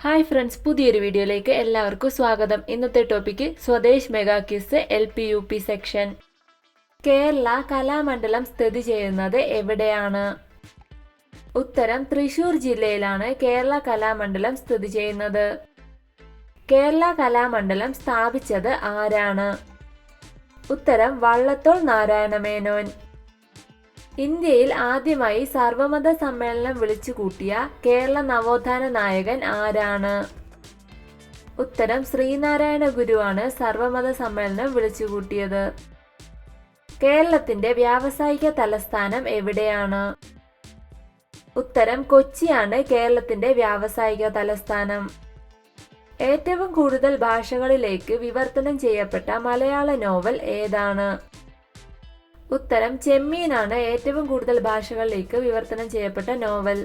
Hi friends, പുതിയൊരു വീഡിയോയിലേക്ക് എല്ലാവർക്കും സ്വാഗതം. ഇന്നത്തെ topic Swadesh mega quiz LP-UP section. Kerala Kalamandalam സ്ഥിതി ചെയ്യുന്നത് എവിടെയാണ്? ഉത്തരം തൃശൂർ ജില്ലയിലാണ് കേരള കലാമണ്ഡലം സ്ഥിതി ചെയ്യുന്നത്. കേരള കലാമണ്ഡലം സ്ഥാപിച്ചത് ആരാണ്? ഉത്തരം വള്ളത്തോൾ നാരായണമേനോൻ. ഇന്ത്യയിൽ ആദ്യമായി സർവമത സമ്മേളനം വിളിച്ചുകൂട്ടിയ കേരള നവോത്ഥാന നായകൻ ആരാണ്? ഉത്തരം ശ്രീനാരായണ ഗുരുവാണ് സർവമത സമ്മേളനം വിളിച്ചുകൂട്ടിയത്. കേരളത്തിന്റെ വ്യാവസായിക തലസ്ഥാനം എവിടെയാണ്? ഉത്തരം കൊച്ചിയാണ് കേരളത്തിന്റെ വ്യാവസായിക തലസ്ഥാനം. ഏറ്റവും കൂടുതൽ ഭാഷകളിലേക്ക് വിവർത്തനം ചെയ്യപ്പെട്ട മലയാള നോവൽ ഏതാണ്? ഉത്തരം ചെമ്മീനാണ് ഏറ്റവും കൂടുതൽ ഭാഷകളിലേക്ക് വിവർത്തനം ചെയ്യപ്പെട്ട നോവൽ.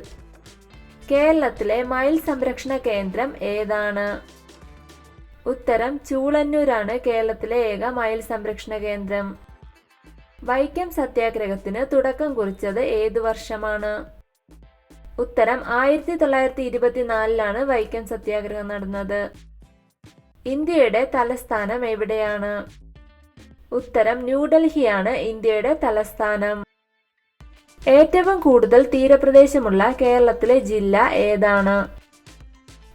കേരളത്തിലെ മയിൽ സംരക്ഷണ കേന്ദ്രം ഏതാണ്? ഉത്തരം ചൂളന്നൂരാണ് കേരളത്തിലെ ഏക മയിൽ സംരക്ഷണ കേന്ദ്രം. വൈക്കം സത്യാഗ്രഹത്തിന് തുടക്കം കുറിച്ചത് ഏതു വർഷമാണ്? ഉത്തരം 1924 വൈക്കം സത്യാഗ്രഹം നടന്നത്. ഇന്ത്യയുടെ തലസ്ഥാനം എവിടെയാണ്? ഉത്തരം ന്യൂഡൽഹിയാണ് ഇന്ത്യയുടെ തലസ്ഥാനം. ഏറ്റവും കൂടുതൽ തീരപ്രദേശമുള്ള കേരളത്തിലെ ജില്ല ഏതാണ്?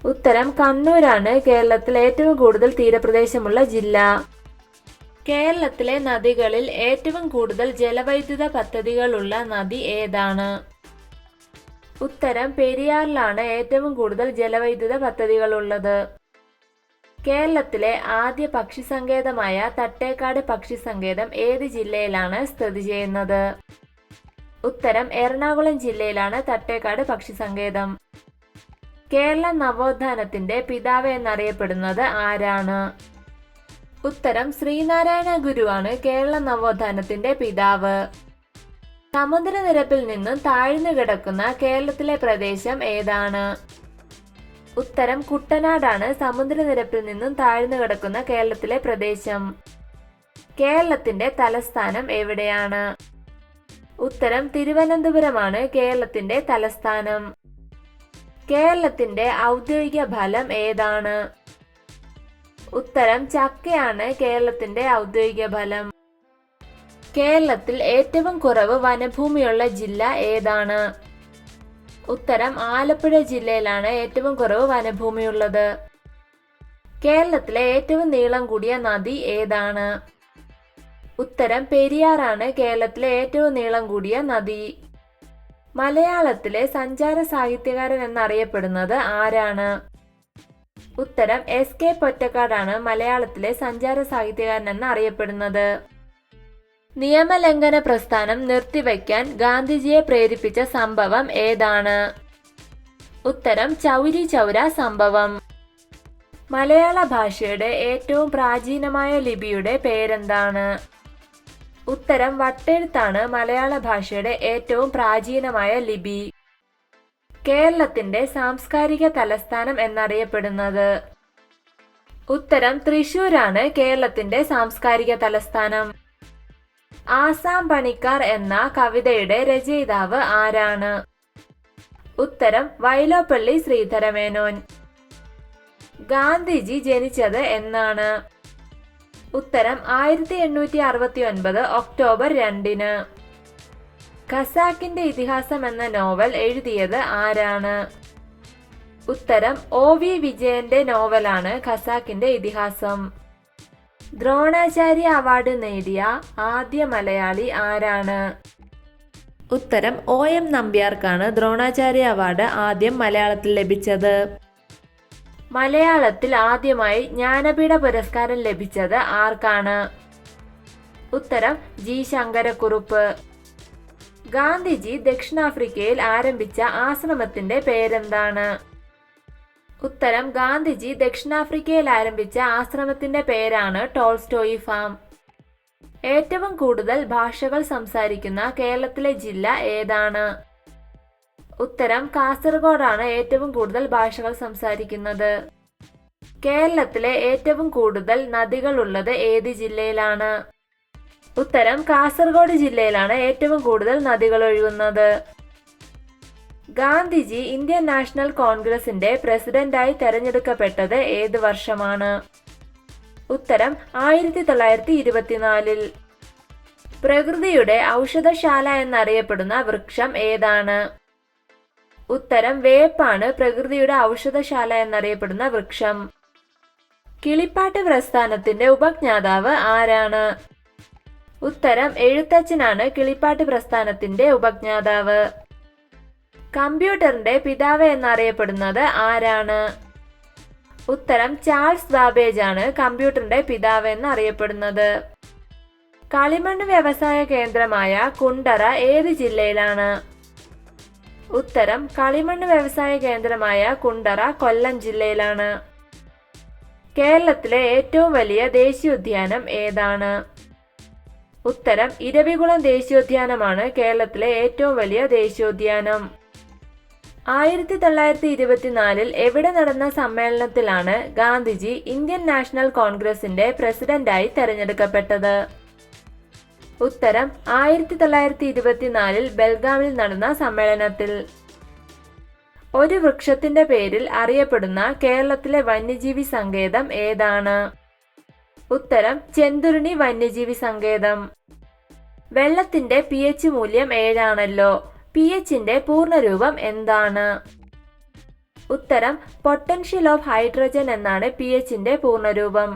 ഉത്തരം കണ്ണൂരാണ് കേരളത്തിലെ ഏറ്റവും കൂടുതൽ തീരപ്രദേശമുള്ള ജില്ല. കേരളത്തിലെ നദികളിൽ ഏറ്റവും കൂടുതൽ ജലവൈദ്യുത പദ്ധതികളുള്ള നദി ഏതാണ്? ഉത്തരം പെരിയാറിലാണ് ഏറ്റവും കൂടുതൽ ജലവൈദ്യുത പദ്ധതികളുള്ളത്. കേരളത്തിലെ ആദ്യ പക്ഷി സങ്കേതമായ തട്ടേക്കാട് പക്ഷി സങ്കേതം ഏത് ജില്ലയിലാണ് സ്ഥിതി ചെയ്യുന്നത്? ഉത്തരം എറണാകുളം ജില്ലയിലാണ് തട്ടേക്കാട് പക്ഷി സങ്കേതം. കേരള നവോത്ഥാനത്തിന്റെ പിതാവ് എന്നറിയപ്പെടുന്നത് ആരാണ്? ഉത്തരം ശ്രീനാരായണ ഗുരുവാണ് കേരള നവോത്ഥാനത്തിന്റെ പിതാവ്. സമുദ്രനിരപ്പിൽ നിന്നും താഴ്ന്നു കിടക്കുന്ന കേരളത്തിലെ പ്രദേശം ഏതാണ്? ഉത്തരം കുട്ടനാടാണ് സമുദ്രനിരപ്പിൽ നിന്നും താഴ്ന്നു കിടക്കുന്ന കേരളത്തിലെ പ്രദേശം. കേരളത്തിന്റെ തലസ്ഥാനം എവിടെയാണ്? ഉത്തരം തിരുവനന്തപുരമാണ് കേരളത്തിന്റെ തലസ്ഥാനം. കേരളത്തിന്റെ ഔദ്യോഗിക ഫലം ഏതാണ്? ഉത്തരം ചക്കയാണ് കേരളത്തിന്റെ ഔദ്യോഗിക ഫലം. കേരളത്തിൽ ഏറ്റവും കുറവ് വനഭൂമിയുള്ള ജില്ല ഏതാണ്? ഉത്തരം ആലപ്പുഴ ജില്ലയിലാണ് ഏറ്റവും കുറവ് വനഭൂമിയുള്ളത്. കേരളത്തിലെ ഏറ്റവും നീളം കൂടിയ നദി ഏതാണ്? ഉത്തരം പെരിയാറാണ് കേരളത്തിലെ ഏറ്റവും നീളം കൂടിയ നദി. മലയാളത്തിലെ സഞ്ചാര സാഹിത്യകാരൻ എന്നറിയപ്പെടുന്നത് ആരാണ്? ഉത്തരം SK പൊറ്റക്കാടാണ് മലയാളത്തിലെ സഞ്ചാര സാഹിത്യകാരൻ എന്നറിയപ്പെടുന്നത്. നിയമലംഘന പ്രസ്ഥാനം നിർത്തിവെക്കാൻ ഗാന്ധിജിയെ പ്രേരിപ്പിച്ച സംഭവം ഏതാണ്? ഉത്തരം ചൗരി ചൗര സംഭവം. മലയാള ഭാഷയുടെ ഏറ്റവും പ്രാചീനമായ ലിപിയുടെ പേരെന്താണ്? ഉത്തരം വട്ടെഴുത്താണ് മലയാള ഭാഷയുടെ ഏറ്റവും പ്രാചീനമായ ലിപി. കേരളത്തിന്റെ സാംസ്കാരിക തലസ്ഥാനം എന്നറിയപ്പെടുന്നത്? ഉത്തരം തൃശൂരാണ് കേരളത്തിന്റെ സാംസ്കാരിക തലസ്ഥാനം. ആസാം പണിക്കാർ എന്ന കവിതയുടെ രചയിതാവ് ആരാണ്? ഉത്തരം വൈലോപ്പള്ളി ശ്രീധരമേനോൻ. ഗാന്ധിജി ജനിച്ചത് എന്നാണ്? ഉത്തരം 1869 ഒക്ടോബർ 2. ഖസാക്കിന്റെ ഇതിഹാസം എന്ന നോവൽ എഴുതിയത് ആരാണ്? ഉത്തരം OV വിജയന്റെ നോവലാണ് ഖസാക്കിന്റെ ഇതിഹാസം. ദ്രോണാചാര്യ അവാർഡ് നേടിയ ആദ്യ മലയാളി ആരാണ്? ഉത്തരം OM നമ്പ്യാർക്കാണ് ദ്രോണാചാര്യ അവാർഡ് ആദ്യം മലയാളത്തിൽ ലഭിച്ചത്. മലയാളത്തിൽ ആദ്യമായി ജ്ഞാനപീഠ പുരസ്കാരം ലഭിച്ചത് ആർക്കാണ്? ഉത്തരം G ശങ്കരക്കുറുപ്പ്. ഗാന്ധിജി ദക്ഷിണാഫ്രിക്കയിൽ ആരംഭിച്ച ആശ്രമത്തിന്റെ പേരെന്താണ്? ഉത്തരം ഗാന്ധിജി ദക്ഷിണാഫ്രിക്കയിൽ ആരംഭിച്ച ആശ്രമത്തിന്റെ പേരാണ് ടോൾസ്റ്റോയി ഫാം. ഏറ്റവും കൂടുതൽ ഭാഷകൾ സംസാരിക്കുന്ന കേരളത്തിലെ ജില്ല ഏതാണ്? ഉത്തരം കാസർഗോഡാണ് ഏറ്റവും കൂടുതൽ ഭാഷകൾ സംസാരിക്കുന്നത്. കേരളത്തിലെ ഏറ്റവും കൂടുതൽ നദികൾ ഉള്ളത് ഏത് ജില്ലയിലാണ്? ഉത്തരം കാസർഗോഡ് ജില്ലയിലാണ് ഏറ്റവും കൂടുതൽ നദികൾ ഒഴുകുന്നത്. ഗാന്ധിജി ഇന്ത്യൻ നാഷണൽ കോൺഗ്രസിന്റെ പ്രസിഡന്റായി തെരഞ്ഞെടുക്കപ്പെട്ടത് ഏത് വർഷമാണ്? ഉത്തരം 1924. പ്രകൃതിയുടെ ഔഷധശാല എന്നറിയപ്പെടുന്ന വൃക്ഷം ഏതാണ്? ഉത്തരം വേപ്പാണ് പ്രകൃതിയുടെ ഔഷധശാല എന്നറിയപ്പെടുന്ന വൃക്ഷം. കിളിപ്പാട്ട് പ്രസ്ഥാനത്തിന്റെ ഉപജ്ഞാതാവ് ആരാണ്? ഉത്തരം എഴുത്തച്ഛനാണ് കിളിപ്പാട്ട് പ്രസ്ഥാനത്തിന്റെ ഉപജ്ഞാതാവ്. കമ്പ്യൂട്ടറിന്റെ പിതാവ് എന്നറിയപ്പെടുന്നത് ആരാണ്? ഉത്തരം ചാൾസ് ബാബേജ് ആണ് കമ്പ്യൂട്ടറിന്റെ പിതാവ് എന്നറിയപ്പെടുന്നത്. കളിമണ്ണ് വ്യവസായ കേന്ദ്രമായ കുണ്ടറ ഏത് ജില്ലയിലാണ്? ഉത്തരം കളിമണ്ണ് വ്യവസായ കേന്ദ്രമായ കുണ്ടറ കൊല്ലം ജില്ലയിലാണ്. കേരളത്തിലെ ഏറ്റവും വലിയ ദേശീയോദ്യാനം ഏതാണ്? ഉത്തരം ഇരവികുളം ദേശീയോദ്യാനമാണ് കേരളത്തിലെ ഏറ്റവും വലിയ ദേശീയോദ്യാനം. 1924 എവിടെ നടന്ന സമ്മേളനത്തിലാണ് ഗാന്ധിജി ഇന്ത്യൻ നാഷണൽ കോൺഗ്രസിന്റെ പ്രസിഡന്റായി തെരഞ്ഞെടുക്കപ്പെട്ടത്? ഉത്തരം 1924 ബെൽഗാമിൽ നടന്ന സമ്മേളനത്തിൽ. ഒരു വൃക്ഷത്തിന്റെ പേരിൽ അറിയപ്പെടുന്ന കേരളത്തിലെ വന്യജീവി സങ്കേതം ഏതാണ്? ഉത്തരം ചെന്തുരുണി വന്യജീവി സങ്കേതം. വെള്ളത്തിന്റെ pH മൂല്യം 7 ആണല്ലോ. pHന്റെ പൂർണ്ണരൂപം എന്താണ്? ഉത്തരം പൊട്ടൻഷ്യൽ ഓഫ് ഹൈഡ്രജൻ എന്നാണ് pHന്റെ പൂർണ്ണരൂപം.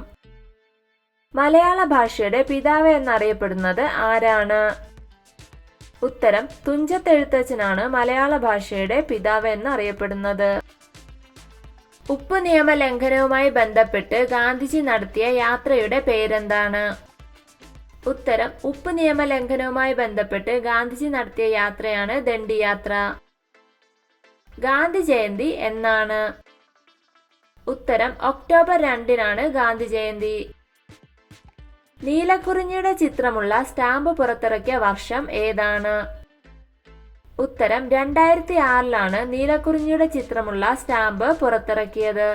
മലയാള ഭാഷയുടെ പിതാവ് എന്നറിയപ്പെടുന്നത് ആരാണ്? ഉത്തരം തുഞ്ചത്തെഴുത്തച്ഛനാണ് മലയാള ഭാഷയുടെ പിതാവ് എന്നറിയപ്പെടുന്നത്. ഉപ്പ് നിയമ ലംഘനവുമായി ബന്ധപ്പെട്ട് ഗാന്ധിജി നടത്തിയ യാത്രയുടെ പേരെന്താണ്? ഉത്തരം ഉപ്പ് നിയമ ലംഘനവുമായി ബന്ധപ്പെട്ട് ഗാന്ധിജി നടത്തിയ യാത്രയാണ് ദണ്ഡി യാത്ര. ഗാന്ധി ജയന്തി എന്നാണ്? ഉത്തരം ഒക്ടോബർ 2 ഗാന്ധി ജയന്തി. നീലക്കുറിഞ്ഞിയുടെ ചിത്രമുള്ള സ്റ്റാമ്പ് പുറത്തിറക്കിയ വർഷം ഏതാണ്? ഉത്തരം 2006 നീലക്കുറിഞ്ഞിയുടെ ചിത്രമുള്ള സ്റ്റാമ്പ് പുറത്തിറക്കിയത്.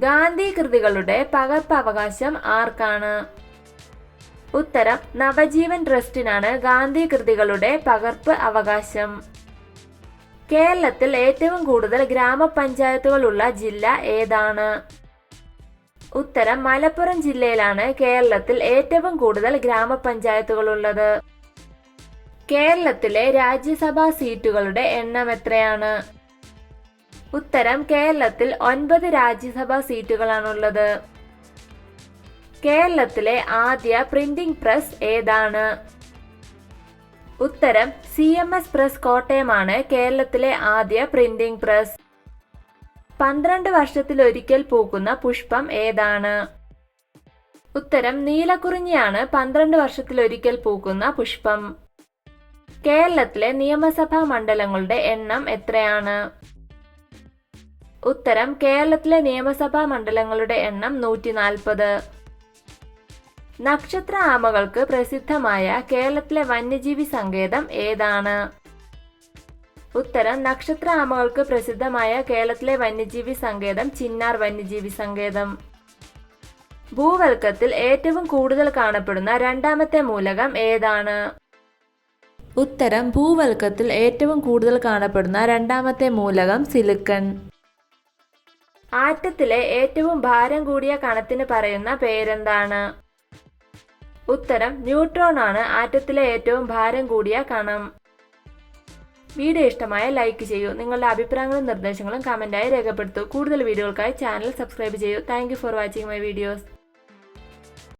ഗാന്ധി കൃതികളുടെ പകർപ്പവകാശം ആർക്കാണ്? ഉത്തരം നവജീവൻ ട്രസ്റ്റിനാണ് ഗാന്ധി കൃതികളുടെ പകർപ്പ് അവകാശം. കേരളത്തിൽ ഏറ്റവും കൂടുതൽ ഗ്രാമപഞ്ചായത്തുകളുള്ള ജില്ല ഏതാണ്? ഉത്തരം മലപ്പുറം ജില്ലയിലാണ് കേരളത്തിൽ ഏറ്റവും കൂടുതൽ ഗ്രാമപഞ്ചായത്തുകളുള്ളത്. കേരളത്തിലെ രാജ്യസഭാ സീറ്റുകളുടെ എണ്ണം എത്രയാണ്? ഉത്തരം കേരളത്തിൽ 9 രാജ്യസഭാ സീറ്റുകളാണുള്ളത്. കേരളത്തിലെ ആദ്യ പ്രിന്റിംഗ് പ്രസ് ഏതാണ്? ഉത്തരം CMS പ്രസ് കോട്ടയമാണ് കേരളത്തിലെ ആദ്യ പ്രിന്റിംഗ് പ്രസ്. 12 വർഷത്തിലൊരിക്കൽ പൂക്കുന്ന പുഷ്പം ഏതാണ്? ഉത്തരം നീലക്കുറിഞ്ഞിയാണ് 12 വർഷത്തിലൊരിക്കൽ പൂക്കുന്ന പുഷ്പം. കേരളത്തിലെ നിയമസഭാ മണ്ഡലങ്ങളുടെ എണ്ണം എത്രയാണ്? ഉത്തരം കേരളത്തിലെ നിയമസഭാ മണ്ഡലങ്ങളുടെ എണ്ണം 140. നക്ഷത്ര ആമകൾക്ക് പ്രസിദ്ധമായ കേരളത്തിലെ വന്യജീവി സങ്കേതം ഏതാണ്? ഉത്തരം നക്ഷത്ര ആമകൾക്ക് പ്രസിദ്ധമായ കേരളത്തിലെ വന്യജീവി സങ്കേതം ചിന്നാർ വന്യജീവി സങ്കേതം. ഭൂവൽക്കത്തിൽ ഏറ്റവും കൂടുതൽ കാണപ്പെടുന്ന രണ്ടാമത്തെ മൂലകം ഏതാണ്? ഉത്തരം ഭൂവൽക്കത്തിൽ ഏറ്റവും കൂടുതൽ കാണപ്പെടുന്ന രണ്ടാമത്തെ മൂലകം സിലിക്കൺ. ആറ്റത്തിലെ ഏറ്റവും ഭാരം കൂടിയ കണത്തിന് പറയുന്ന പേരെന്താണ്? ഉത്തരം ന്യൂട്രോൺ ആണ് ആറ്റത്തിലെ ഏറ്റവും ഭാരം കൂടിയ കണം. വീഡിയോ ഇഷ്ടമായ ലൈക്ക് ചെയ്യൂ. നിങ്ങളുടെ അഭിപ്രായങ്ങളും നിർദ്ദേശങ്ങളും കമന്റായി രേഖപ്പെടുത്തൂ. കൂടുതൽ വീഡിയോകൾക്കായി ചാനൽ സബ്സ്ക്രൈബ് ചെയ്യൂ. Thank you for watching my videos.